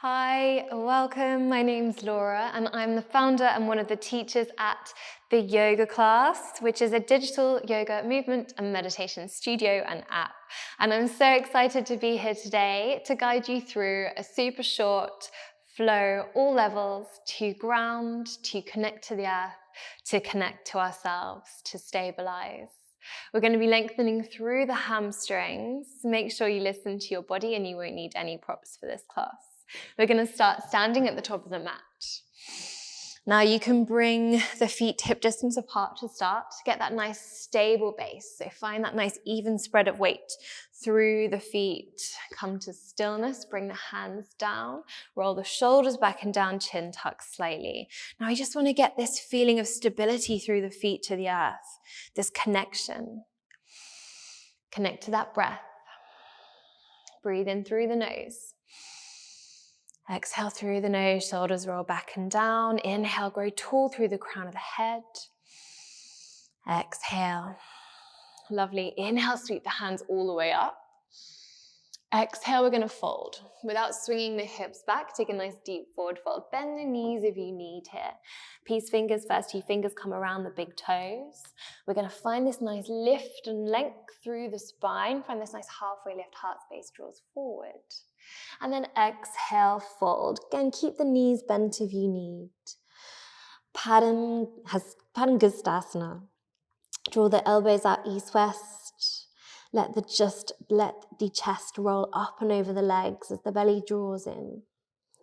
Hi, welcome. My name's Laura and I'm the founder and one of the teachers at the Yoga Class, which is a digital yoga movement and meditation studio and app. And I'm so excited to be here today to guide you through a super short flow, all levels, to ground, to connect to the earth, to connect to ourselves, to stabilize. We're going to be lengthening through the hamstrings. Make sure you listen to your body and you won't need any props for this class. We're going to start standing at the top of the mat. Now you can bring the feet hip distance apart to start, get that nice stable base. So find that nice even spread of weight through the feet. Come to stillness, bring the hands down, roll the shoulders back and down, chin tuck slightly. Now I just want to get this feeling of stability through the feet to the earth, this connection. Connect to that breath. Breathe in through the nose. Exhale through the nose, shoulders roll back and down. Inhale, grow tall through the crown of the head. Exhale. Lovely. Inhale, sweep the hands all the way up. Exhale, we're going to fold. Without swinging the hips back, take a nice deep forward fold. Bend the knees if you need here. Peace fingers first, 2 fingers come around the big toes. We're going to find this nice lift and length through the spine. Find this nice halfway lift, heart space draws forward. And then exhale, fold. Again, keep the knees bent if you need. Padangustasana. Draw the elbows out east-west. Let the chest roll up and over the legs as the belly draws in.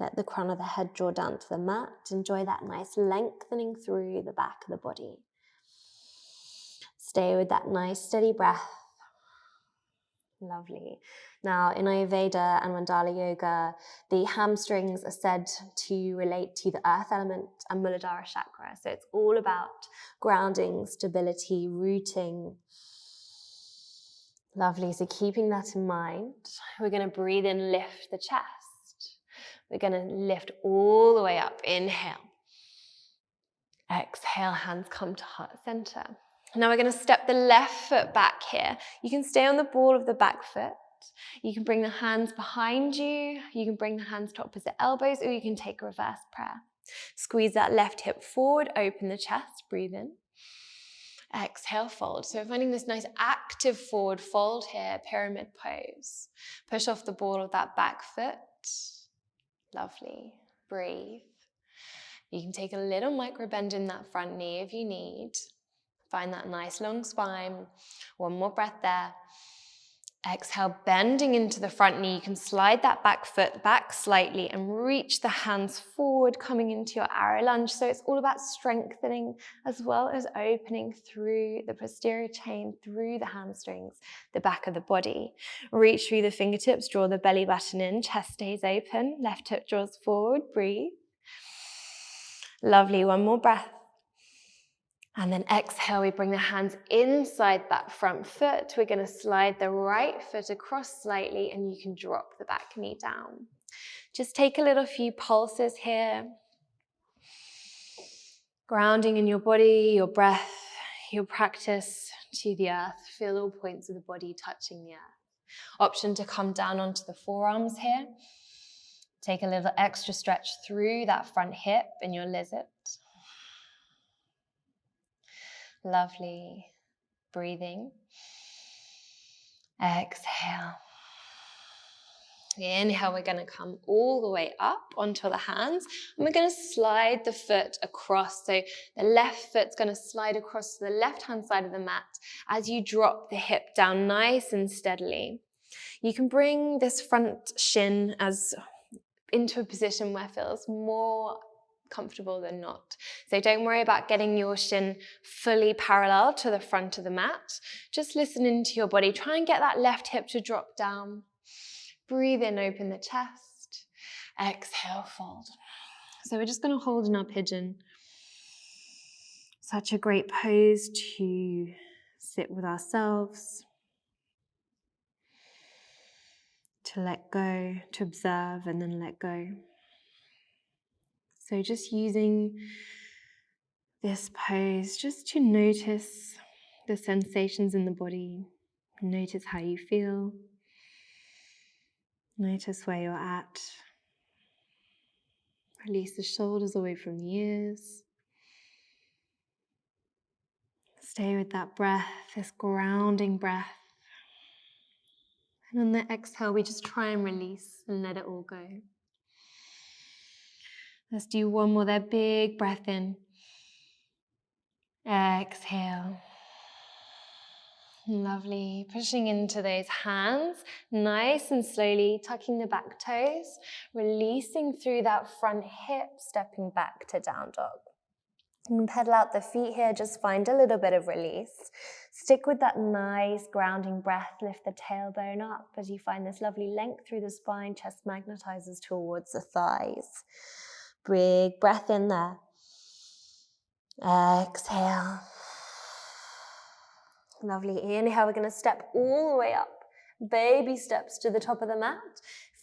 Let the crown of the head draw down to the mat. Enjoy that nice lengthening through the back of the body. Stay with that nice steady breath. Lovely. Now, in Ayurveda and Mandala Yoga, the hamstrings are said to relate to the earth element and Muladhara chakra. So it's all about grounding, stability, rooting. Lovely. So keeping that in mind, we're going to breathe in, lift the chest. We're going to lift all the way up. Inhale. Exhale, hands come to heart center. Now we're going to step the left foot back here. You can stay on the ball of the back foot. You can bring the hands behind you. You can bring the hands to opposite elbows, or you can take a reverse prayer. Squeeze that left hip forward, open the chest, breathe in. Exhale, fold. So we're finding this nice active forward fold here, pyramid pose. Push off the ball of that back foot. Lovely. Breathe. You can take a little micro bend in that front knee if you need. Find that nice long spine. One more breath there. Exhale, bending into the front knee. You can slide that back foot back slightly and reach the hands forward, coming into your arrow lunge. So it's all about strengthening as well as opening through the posterior chain, through the hamstrings, the back of the body. Reach through the fingertips, draw the belly button in, chest stays open, left hip draws forward, breathe. Lovely, one more breath. And then exhale, we bring the hands inside that front foot. We're going to slide the right foot across slightly and you can drop the back knee down. Just take a little few pulses here. Grounding in your body, your breath, your practice to the earth. Feel all points of the body touching the earth. Option to come down onto the forearms here. Take a little extra stretch through that front hip in your lizard. Lovely. Breathing. Exhale. Inhale, we're going to come all the way up onto the hands and we're going to slide the foot across. So the left foot's going to slide across to the left-hand side of the mat as you drop the hip down nice and steadily. You can bring this front shin into a position where it feels more comfortable than not. So don't worry about getting your shin fully parallel to the front of the mat. Just listen into your body. Try and get that left hip to drop down. Breathe in, open the chest. Exhale, fold. So we're just going to hold in our pigeon. Such a great pose to sit with ourselves, to let go, to observe and then let go. So just using this pose just to notice the sensations in the body. Notice how you feel. Notice where you're at. Release the shoulders away from the ears. Stay with that breath, this grounding breath. And on the exhale, we just try and release and let it all go. Let's do one more there. Big breath in. Exhale. Lovely. Pushing into those hands, nice and slowly, tucking the back toes, releasing through that front hip, stepping back to down dog. You can pedal out the feet here, just find a little bit of release. Stick with that nice grounding breath, lift the tailbone up as you find this lovely length through the spine, chest magnetizes towards the thighs. Big breath in there. Exhale. Lovely. Inhale, we're going to step all the way up. Baby steps to the top of the mat.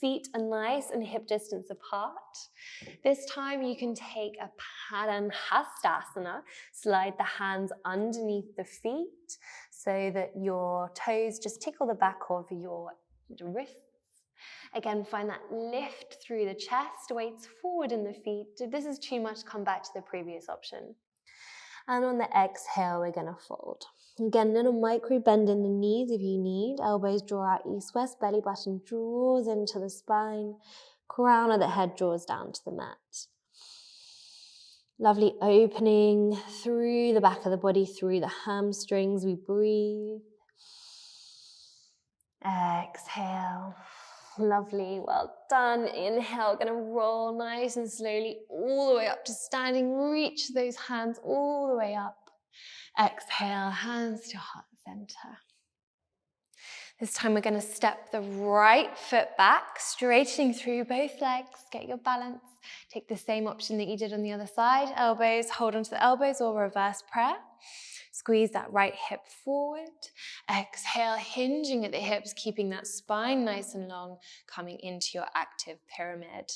Feet are nice and hip distance apart. This time you can take a Padangusthasana. Slide the hands underneath the feet so that your toes just tickle the back of your wrists. Again, find that lift through the chest, weights forward in the feet. If this is too much, come back to the previous option. And on the exhale, we're going to fold. Again, little micro bend in the knees if you need. Elbows draw out east-west, belly button draws into the spine. Crown of the head draws down to the mat. Lovely opening through the back of the body, through the hamstrings. We breathe. Exhale. Lovely, well done. Inhale, gonna roll nice and slowly all the way up to standing. Reach those hands all the way up. Exhale, hands to heart center. This time we're gonna step the right foot back, straightening through both legs. Get your balance. Take the same option that you did on the other side. Elbows, hold onto the elbows or reverse prayer. Squeeze that right hip forward. Exhale, hinging at the hips, keeping that spine nice and long, coming into your active pyramid.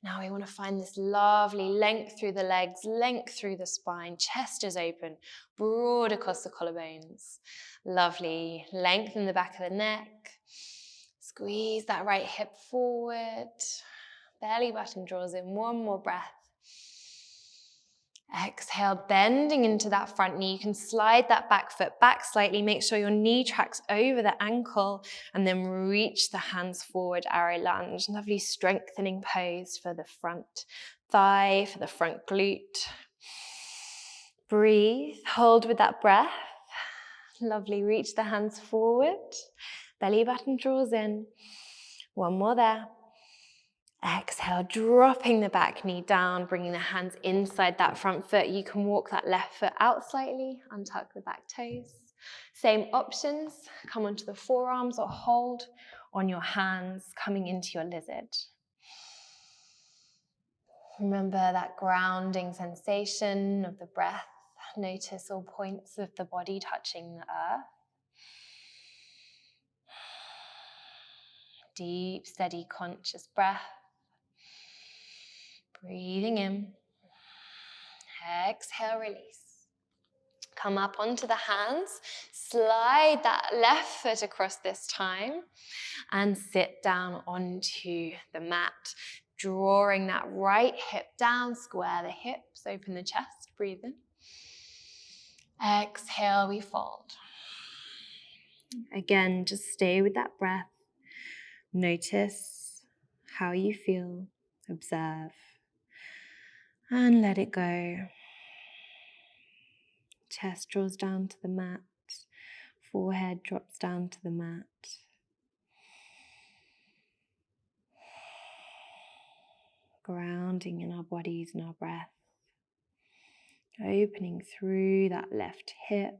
Now we want to find this lovely length through the legs, length through the spine, chest is open, broad across the collarbones. Lovely, lengthen the back of the neck. Squeeze that right hip forward. Belly button draws in, one more breath. Exhale, bending into that front knee. You can slide that back foot back slightly. Make sure your knee tracks over the ankle and then reach the hands forward, arrow lunge. Lovely strengthening pose for the front thigh, for the front glute. Breathe, hold with that breath. Lovely, reach the hands forward. Belly button draws in. One more there. Exhale, dropping the back knee down, bringing the hands inside that front foot. You can walk that left foot out slightly, untuck the back toes. Same options, come onto the forearms or hold on your hands, coming into your lizard. Remember that grounding sensation of the breath. Notice all points of the body touching the earth. Deep, steady, conscious breath. Breathing in. Exhale, release. Come up onto the hands. Slide that left foot across this time and sit down onto the mat. Drawing that right hip down, square the hips, open the chest, breathe in. Exhale, we fold. Again, just stay with that breath. Notice how you feel. Observe. And let it go. Chest draws down to the mat. Forehead drops down to the mat. Grounding in our bodies and our breath. Opening through that left hip.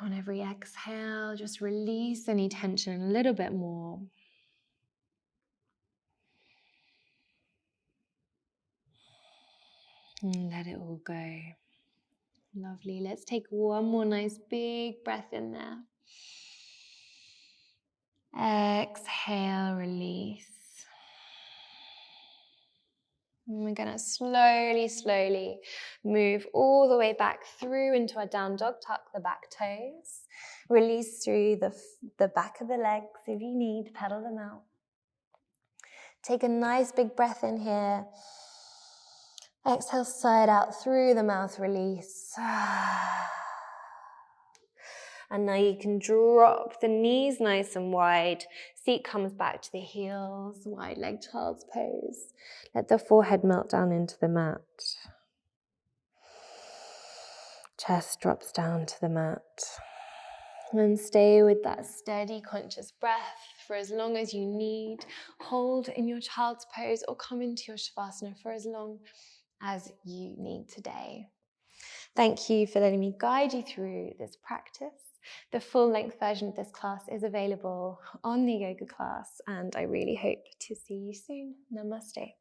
On every exhale, just release any tension a little bit more. And let it all go. Lovely. Let's take one more nice big breath in there. Exhale, release. And we're going to slowly move all the way back through into our down dog. Tuck the back toes. Release through the back of the legs if you need. Pedal them out. Take a nice big breath in here. Exhale, side out through the mouth, release. And now you can drop the knees nice and wide. Seat comes back to the heels, wide leg child's pose. Let the forehead melt down into the mat. Chest drops down to the mat. And stay with that steady, conscious breath for as long as you need. Hold in your child's pose or come into your Shavasana for as long as you need today. Thank you for letting me guide you through this practice. The full-length version of this class is available on the yoga class, and I really hope to see you soon. Namaste.